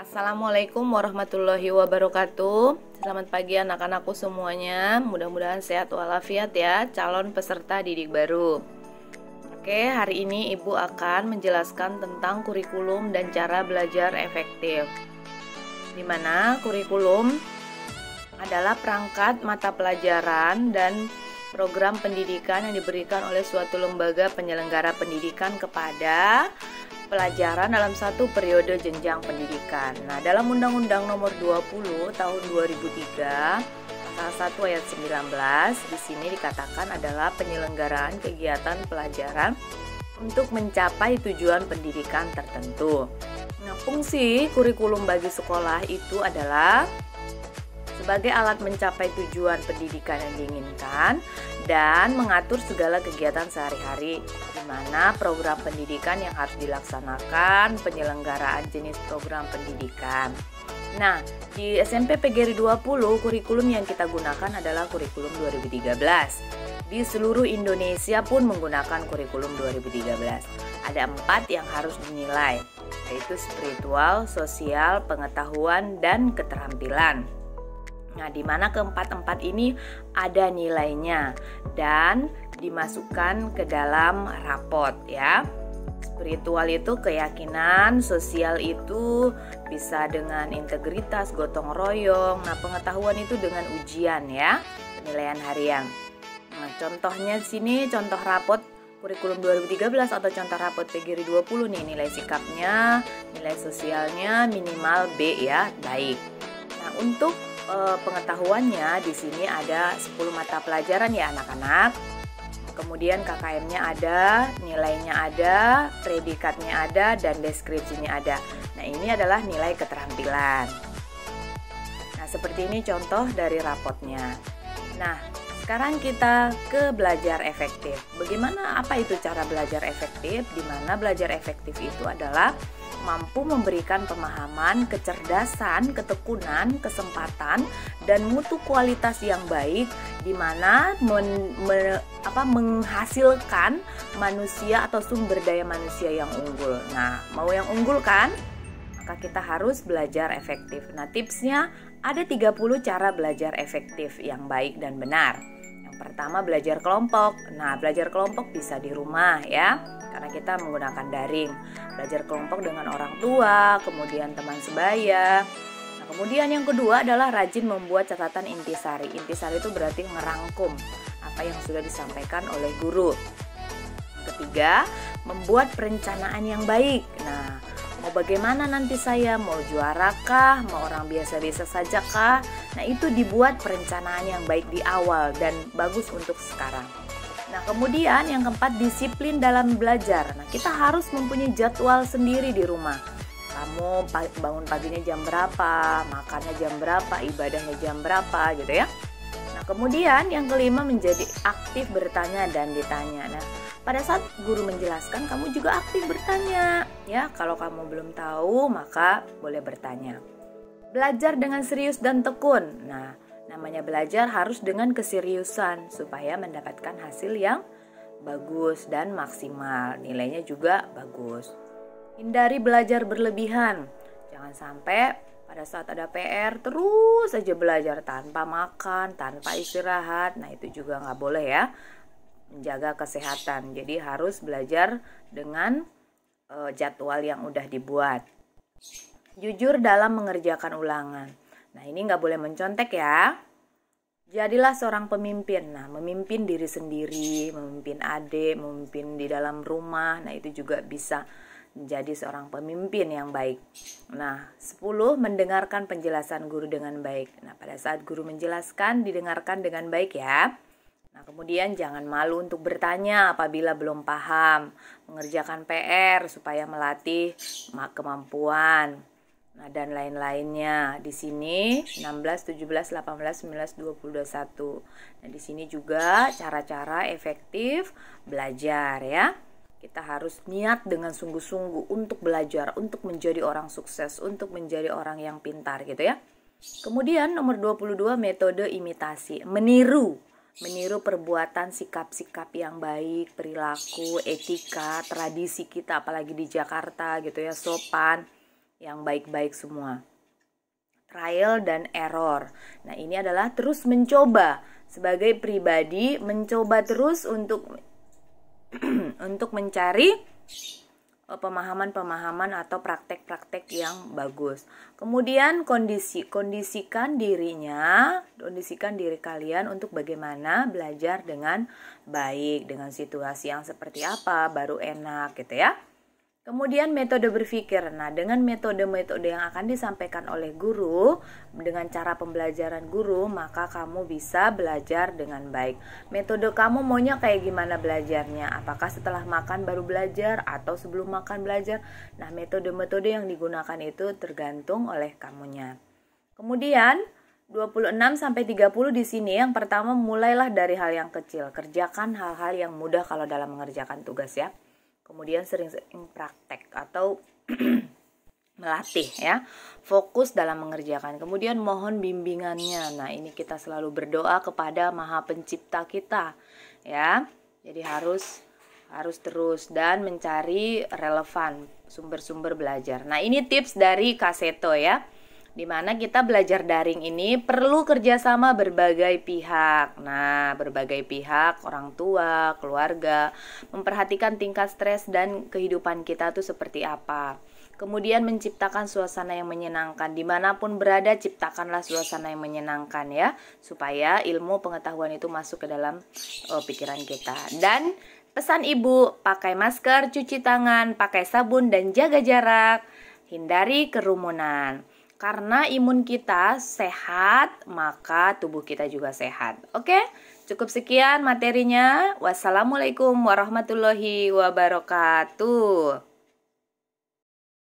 Assalamualaikum warahmatullahi wabarakatuh. Selamat pagi anak-anakku semuanya. Mudah-mudahan sehat walafiat ya, calon peserta didik baru. Oke, hari ini Ibu akan menjelaskan tentang kurikulum dan cara belajar efektif. Di mana kurikulum adalah perangkat mata pelajaran dan program pendidikan yang diberikan oleh suatu lembaga penyelenggara pendidikan kepada pelajaran dalam satu periode jenjang pendidikan. Nah, dalam Undang-Undang Nomor 20 Tahun 2003, Pasal 1 Ayat 19, di sini dikatakan adalah penyelenggaraan kegiatan pelajaran untuk mencapai tujuan pendidikan tertentu. Nah, fungsi kurikulum bagi sekolah itu adalah sebagai alat mencapai tujuan pendidikan yang diinginkan dan mengatur segala kegiatan sehari-hari, di mana program pendidikan yang harus dilaksanakan, penyelenggaraan jenis program pendidikan. Nah, di SMP PGRI 20 kurikulum yang kita gunakan adalah kurikulum 2013. Di seluruh Indonesia pun menggunakan kurikulum 2013. Ada 4 yang harus dinilai, yaitu spiritual, sosial, pengetahuan, dan keterampilan. Nah, di mana keempat-empat ini ada nilainya dan dimasukkan ke dalam rapot ya. Spiritual itu keyakinan, sosial itu bisa dengan integritas, gotong royong. Nah, pengetahuan itu dengan ujian ya, penilaian harian. Nah, contohnya di sini contoh rapot kurikulum 2013 atau contoh rapot PGRI 20 nih, nilai sikapnya, nilai sosialnya minimal B ya, baik. Nah, untuk pengetahuannya di sini ada 10 mata pelajaran ya anak-anak. Kemudian KKM-nya ada, nilainya ada, predikatnya ada, dan deskripsinya ada. Nah, ini adalah nilai keterampilan. Nah, seperti ini contoh dari rapotnya. Nah, sekarang kita ke belajar efektif. Bagaimana, apa itu cara belajar efektif? Di mana belajar efektif itu adalah mampu memberikan pemahaman, kecerdasan, ketekunan, kesempatan, dan mutu kualitas yang baik, di mana menghasilkan manusia atau sumber daya manusia yang unggul. Nah, mau yang unggul kan? Maka kita harus belajar efektif. Nah, tipsnya ada 30 cara belajar efektif yang baik dan benar. Yang pertama, belajar kelompok. Nah, belajar kelompok bisa di rumah ya, karena kita menggunakan daring. Belajar kelompok dengan orang tua, kemudian teman sebaya. Nah, kemudian yang kedua adalah rajin membuat catatan intisari. Intisari itu berarti ngerangkum apa yang sudah disampaikan oleh guru. Yang ketiga, membuat perencanaan yang baik. Nah, mau bagaimana nanti saya, mau juara kah, mau orang biasa-biasa saja kah? Nah, itu dibuat perencanaan yang baik di awal dan bagus untuk sekarang. Nah, kemudian yang keempat, disiplin dalam belajar. Nah, kita harus mempunyai jadwal sendiri di rumah. Kamu bangun paginya jam berapa, makannya jam berapa, ibadahnya jam berapa gitu ya. Nah, kemudian yang kelima, menjadi aktif bertanya dan ditanya. Nah, pada saat guru menjelaskan, kamu juga aktif bertanya. Ya, kalau kamu belum tahu, maka boleh bertanya. Belajar dengan serius dan tekun. Nah, namanya belajar harus dengan keseriusan supaya mendapatkan hasil yang bagus dan maksimal. Nilainya juga bagus. Hindari belajar berlebihan. Jangan sampai pada saat ada PR terus saja belajar tanpa makan, tanpa istirahat. Nah, itu juga nggak boleh ya. Menjaga kesehatan. Jadi harus belajar dengan jadwal yang udah dibuat. Jujur dalam mengerjakan ulangan. Nah, ini nggak boleh mencontek ya. Jadilah seorang pemimpin. Nah, memimpin diri sendiri, memimpin adik, memimpin di dalam rumah. Nah, itu juga bisa menjadi seorang pemimpin yang baik. Nah, 10, mendengarkan penjelasan guru dengan baik. Nah, pada saat guru menjelaskan, didengarkan dengan baik ya. Nah, kemudian jangan malu untuk bertanya apabila belum paham. Mengerjakan PR supaya melatih kemampuan. Nah, dan lain-lainnya. Di sini 16, 17, 18, 19, 20, 21. Nah, di sini juga cara-cara efektif belajar ya. Kita harus niat dengan sungguh-sungguh untuk belajar, untuk menjadi orang sukses, untuk menjadi orang yang pintar gitu ya. Kemudian nomor 22, metode imitasi. Meniru perbuatan, sikap-sikap yang baik, perilaku, etika, tradisi kita apalagi di Jakarta gitu ya, sopan. yang baik-baik semua. Trial dan error. Nah, ini adalah terus mencoba. Sebagai pribadi mencoba terus untuk untuk mencari pemahaman-pemahaman atau praktek-praktek yang bagus. Kemudian kondisikan diri kalian untuk bagaimana belajar dengan baik, dengan situasi yang seperti apa baru enak gitu ya. Kemudian metode berpikir. Nah, dengan metode-metode yang akan disampaikan oleh guru, dengan cara pembelajaran guru, maka kamu bisa belajar dengan baik. Metode kamu maunya kayak gimana belajarnya? Apakah setelah makan baru belajar atau sebelum makan belajar? Nah, metode-metode yang digunakan itu tergantung oleh kamunya. Kemudian 26-30 di sini, yang pertama mulailah dari hal yang kecil. Kerjakan hal-hal yang mudah kalau dalam mengerjakan tugas ya. Kemudian sering-sering praktek atau melatih ya. Fokus dalam mengerjakan. Kemudian mohon bimbingannya. Nah, ini kita selalu berdoa kepada Maha Pencipta kita ya. Jadi harus terus dan mencari relevan sumber-sumber belajar. Nah, ini tips dari Kak Seto ya. Dimana kita belajar daring ini perlu kerjasama berbagai pihak. Nah, berbagai pihak, orang tua, keluarga, memperhatikan tingkat stres dan kehidupan kita tuh seperti apa. Kemudian menciptakan suasana yang menyenangkan. Dimanapun berada, ciptakanlah suasana yang menyenangkan ya, supaya ilmu pengetahuan itu masuk ke dalam pikiran kita. Dan pesan ibu, pakai masker, cuci tangan, pakai sabun dan jaga jarak. Hindari kerumunan. Karena imun kita sehat, maka tubuh kita juga sehat. Oke, cukup sekian materinya. Wassalamualaikum warahmatullahi wabarakatuh.